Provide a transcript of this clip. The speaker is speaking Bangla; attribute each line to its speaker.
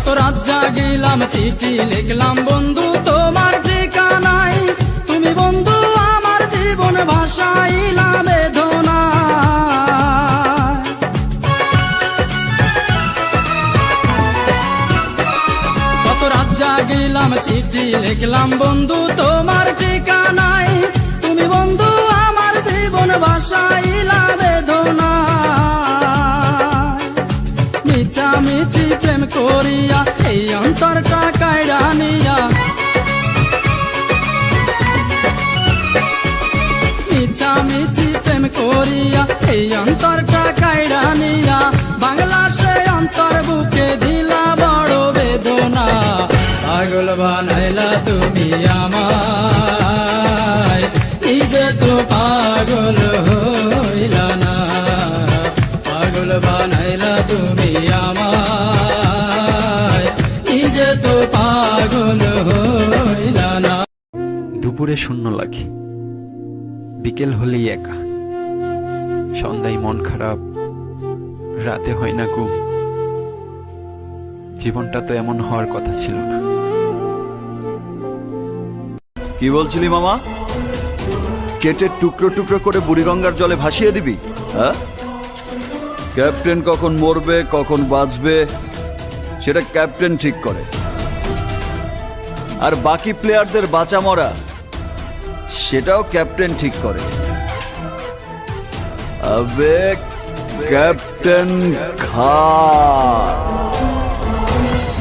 Speaker 1: কত রাত জাগিলাম চিঠি লিখলাম বন্ধু তোমার ঠিকানায়, তুমি বন্ধু আমার জীবন ভাসাইলা বেদনা। কত রাত জাগিলাম চিঠি লিখলাম বন্ধু তোমার ঠিকানায়, তুমি বন্ধু আমার জীবন ভাসাইলা বেদনা। মিছামিছি প্রেম করিয়া এই অন্তরটা কাইড়া নিয়া, মিছামিছি প্রেম করিয়া এই অন্তরটা কাইড়া নিয়া, বাংলা সে অন্তর বুকে দিলা বড় বেদনা। পাগল বানাইলা তুমি আমায়, নিজে তো পাগল হইলা না। পাগল বানাইলা তুমি আমায়, নিজে তো পাগল হইলা না।
Speaker 2: দুপুরে শূন্য লাগে, বিকেল হলেই একা, সন্ধ্যায় মন খারাপ, রাতে হয় না ঘুম। জীবনটা তো এমন হওয়ার কথা ছিল না।
Speaker 3: কি বলছিলি মামা? কেটে টুকরো টুকরো করে বুড়িগঙ্গার জলে ভাসিয়ে দিবি? হ্যাঁ, ক্যাপ্টেন কখন মরবে কখন বাঁচবে সেটা ক্যাপ্টেন ঠিক করে, আর বাকি প্লেয়ারদের বাঁচা মরা সেটাও ক্যাপ্টেন ঠিক করে। আবে ক্যাপ্টেন খান।